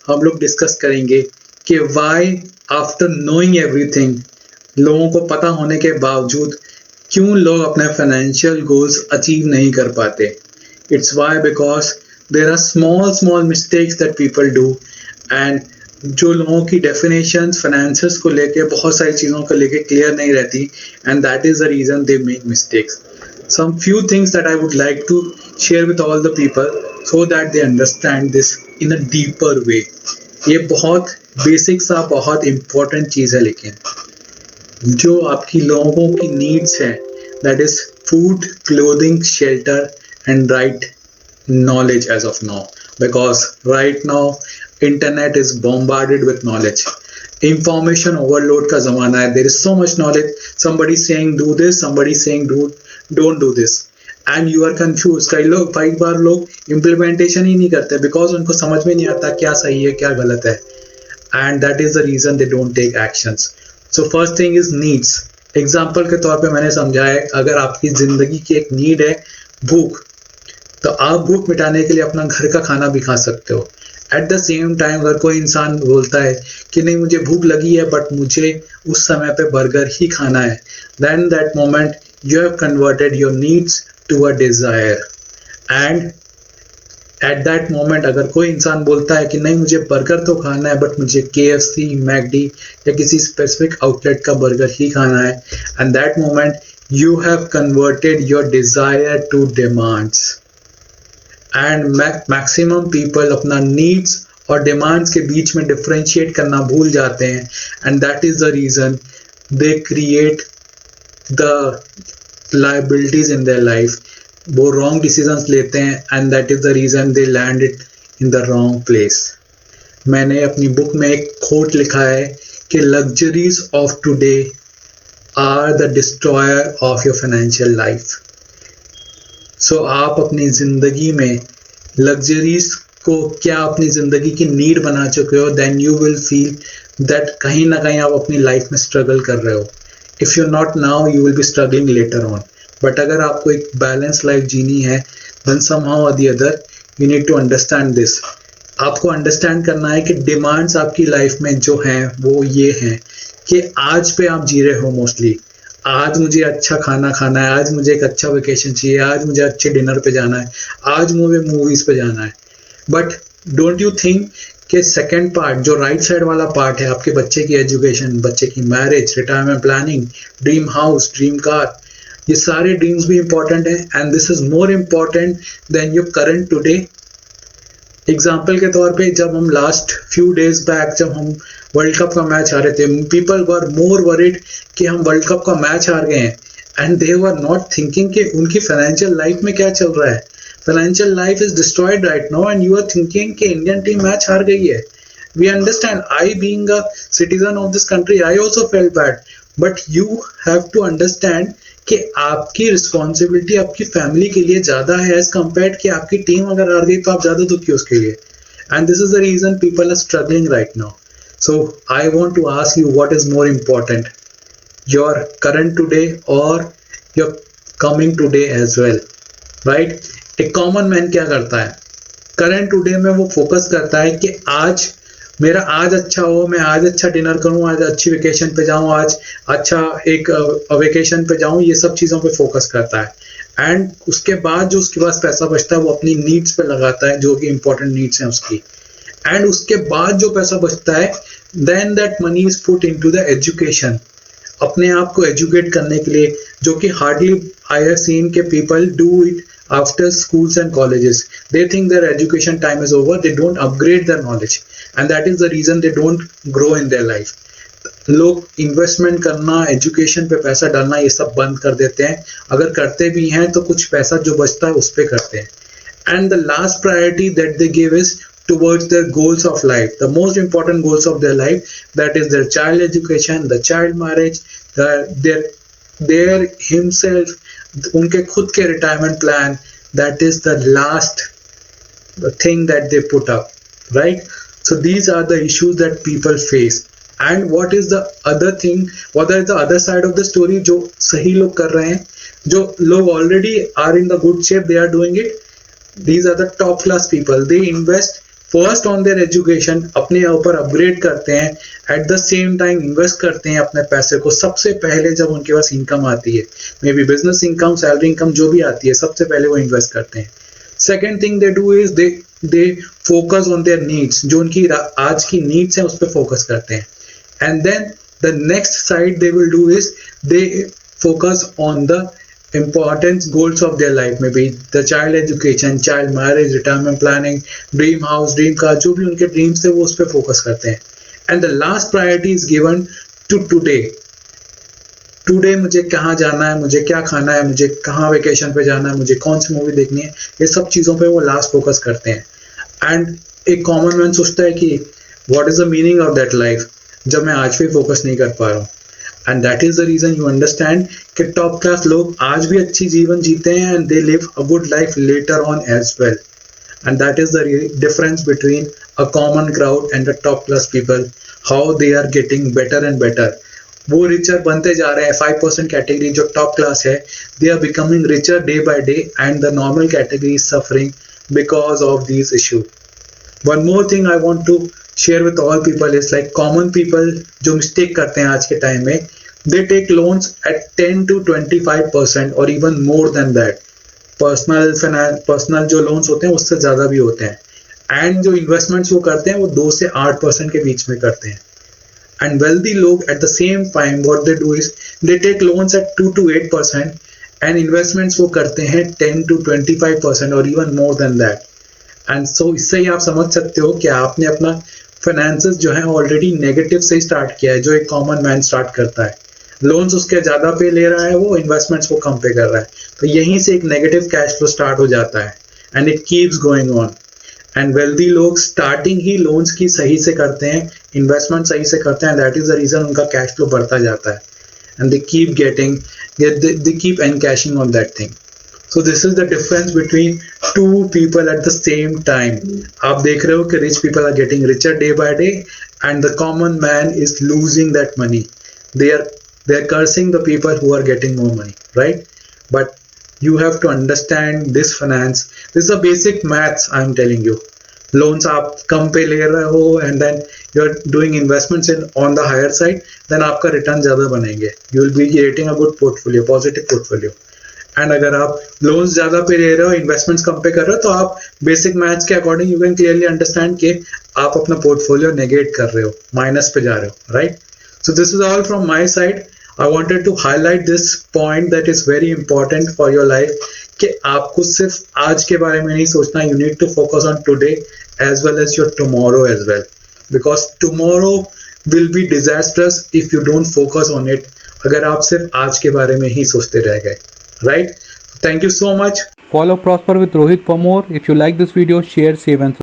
हम लोग डिस्कस करेंगे कि व्हाई आफ्टर नोइंग एवरीथिंग, लोगों को पता होने के बावजूद क्यों लोग अपने फाइनेंशियल गोल्स अचीव नहीं कर पाते। It's why because there are small small mistakes that people do, and जो लोगों की डेफिनेशन फाइनेंसेस को लेके बहुत सारी चीज़ों को लेके क्लियर नहीं रहती, and that is the reason they make mistakes. Some few things that I would like to share with all the people so that they understand this in a deeper way. ये बहुत basic सा बहुत important चीज़ है, लेकिन जो आपकी लोगों की नीड्स है, that is food, clothing, shelter and right knowledge as of now, because right now internet is bombarded with knowledge. Information overload का जमाना है. There is so much knowledge. Somebody saying do this, somebody saying don't do this, and you are confused. कई बार लोग implementation ही नहीं करते because उनको समझ में नहीं आता क्या सही है क्या गलत है, and that is the reason they don't take actions. So first thing is needs. Example के तौर पे मैंने समझा है, अगर आपकी जिंदगी की एक नीड है भूख, तो आप भूख मिटाने के लिए अपना घर का खाना भी खा सकते हो। एट द सेम टाइम अगर कोई इंसान बोलता है कि नहीं मुझे भूख लगी है बट मुझे उस समय पे बर्गर ही खाना है, then that moment you have converted your needs to a desire. And at that moment अगर कोई इंसान बोलता है कि नहीं मुझे बर्गर तो खाना है बट मुझे KFC, मैकडी या किसी स्पेसिफिक आउटलेट का बर्गर ही खाना है, and that moment you have converted your desire to demands. And maximum people अपना नीड्स और डिमांड्स के बीच में डिफरेंशिएट करना भूल जाते हैं, and that is the reason they create the liabilities in their life. वो रॉन्ग डिसीजंस लेते हैं, and that is the reason they land it in the wrong place. मैंने अपनी बुक में एक कोट लिखा है कि luxuries of today are the destroyer of your financial life. So आप अपनी ज़िंदगी में लग्जरीज को क्या अपनी ज़िंदगी की नीड बना चुके हो, then you will feel that कहीं ना कहीं आप अपनी लाइफ में स्ट्रगल कर रहे हो। If you not now you will be struggling later on. But अगर आपको एक बैलेंस लाइफ जीनी है, then somehow or the other you need to understand this. आपको अंडरस्टैंड करना है कि डिमांड्स आपकी लाइफ में जो हैं वो ये हैं कि आज पे आप जी रहे हो मोस्टली, आज मुझे अच्छा खाना खाना है, आज मुझे एक अच्छा वेकेशन चाहिए, आज मुझे अच्छे डिनर पे जाना है, आज मुझे मूवीज पे जाना है। बट डोंट यू थिंक कि सेकंड पार्ट जो राइट साइड वाला पार्ट है, आपके बच्चे की एजुकेशन, बच्चे की marriage, retirement planning, dream house, dream car, ये सारे ड्रीम्स भी इंपॉर्टेंट हैं, and this is more important than your current today. Example के तौर पे जब हम लास्ट फ्यू डेज बैक जब हम वर्ल्ड कप का मैच हारे थे, पीपल वर मोर वरीड कि हम वर्ल्ड कप का मैच हार गए हैं, and they were not thinking कि उनकी फाइनेंशियल लाइफ में क्या चल रहा है। Financial life is destroyed right now, and you are thinking कि इंडियन टीम मैच हार गई है। We understand, I being a citizen of this country, I also felt bad, but you have to understand कि आपकी responsibility आपकी family के लिए ज्यादा है एज कम्पेयर कि आपकी टीम अगर हार गई तो आप ज्यादा दुखी हो उसके लिए। And this is the reason people are struggling right now. So I want to ask you, what is more important, your current today or your coming today as well, right? एक कॉमन मैन क्या करता है current today में? वो focus करता है कि आज मेरा आज अच्छा हो, मैं आज अच्छा डिनर करूं, आज अच्छी वेकेशन पे जाऊं, आज अच्छा एक वेकेशन पे जाऊं, ये सब चीज़ों पे फोकस करता है। एंड उसके बाद जो उसके पास पैसा बचता है वो अपनी नीड्स पे लगाता है, जो कि इंपॉर्टेंट नीड्स हैं उसकी। एंड उसके बाद जो पैसा बचता है, then that money is put into the education, अपने आप को एजुकेट करने के लिए, जो कि हार्डली आई हैव सीन के people do it after schools and colleges. They think their education time is over, they don't upgrade their knowledge, and that is the reason they don't grow in their life. लोग investment करना, education पे पैसा डालना, ये सब बंद कर देते हैं। अगर करते भी हैं तो कुछ पैसा जो बचता है उस पे करते हैं। And the last priority that they give is towards their goals of life, the most important goals of their life, that is their child education, the child marriage, their himself, उनके खुद के retirement plan, that is the last thing that they put up, right? So these are the issues that people face. And what is the other thing, what is the other side of the story? जो सही लोग कर रहे हैं, जो लोग already are in the good shape, they are doing it. These are the top class people. They invest first on their education अपने ऊपर अपग्रेड करते हैं, eight the same time invest करते हैं अपने पैसे को सबसे पहले जब उनके पास इनकम आती है, may be business income, salary income जो भी आती है, सबसे पहले वो इन्वेस्ट करते हैं। Second thing they do is they focus on their needs, जो उनकी आज की नीड्स है उस पर फोकस करते हैं। And then the next side they will do is they focus on the important goals of their life, maybe the child education, child marriage, retirement planning, dream house, dream car, जो भी उनके dreams थे वो उस पर focus करते हैं। And the last priority is given to today मुझे कहाँ जाना है, मुझे क्या खाना है, मुझे कहाँ वेकेशन पे जाना है, मुझे कौन सी मूवी देखनी है, ये सब चीज़ों पे वो लास्ट फोकस करते हैं। एंड एक कॉमन मैन सोचता है कि what is the meaning of that life, जब मैं आज भी फोकस नहीं कर पा रहा हूँ। And that is the reason you understand कि टॉप क्लास लोग आज भी अच्छी जीवन जीते हैं and they live a good life later on as well. And that is the difference between a common crowd and the top class people, how they are getting better and better. वो richer बनते जा रहे हैं। 5% category जो top class है, they are becoming richer day by day and the normal category is suffering because of these issue. One more thing I want to share with all people is like common people जो mistake करते हैं आज के time में, they take loans at 10 to 25% और even more than that. Personal जो loans होते हैं उससे ज्यादा भी होते हैं। एंड जो इन्वेस्टमेंट्स वो करते हैं वो 2 से 8% के बीच में करते हैं। एंड वेल्दी लोग at the same time what they do is they take loans at 2 to 8% and investments वो करते हैं 10 to 25% और even more than that. And so इससे ही आप समझ सकते हो कि आपने अपना फाइनेंसेस जो है ऑलरेडी नेगेटिव से स्टार्ट किया है, जो एक कॉमन मैन स्टार्ट करता है। लोन्स उसके ज्यादा पे ले रहा है, वो इन्वेस्टमेंट्स को कम पे कर रहा है, तो यहीं से एक नेगेटिव कैश फ्लो स्टार्ट हो जाता है and it keeps going on. And wealthy लोग स्टार्टिंग ही लोन्स की सही से करते हैं, इन्वेस्टमेंट सही से करते हैं, दैट इज द रीजन उनका कैश फ्लो बढ़ता जाता है and they keep encashing on that thing. So this is the difference between two people at the same time. आप देख रहे हो कि rich people are getting richer day by day and the common man is losing that money. They are cursing the people who are getting more money, right? But you have to understand this finance. This is a basic maths I am telling you. Loans आप कम पे ले रहे हो and then you are doing investments on the higher side, then आपका return ज़्यादा बनेंगे. You will be creating a good portfolio, positive portfolio. And अगर आप लोन्स ज्यादा पे ले रहे हो, इन्वेस्टमेंट्स कम पे कर रहे हो, तो आप बेसिक मैथ्स के according you can clearly understand कि आप अपना पोर्टफोलियो नेगेट कर रहे हो, माइनस पे जा रहे हो, right? So this is all from my side. I wanted to highlight this point that is very important for your life कि आपको सिर्फ आज के बारे में नहीं सोचना, you need to focus on today as well as your tomorrow as well, because tomorrow will be disasters if you don't focus on it, अगर आप सिर्फ आज के बारे में ही सोचते रह गए। Right? Thank you so much. Follow Prosper with Rohit for more. If you like this video, share, save and subscribe.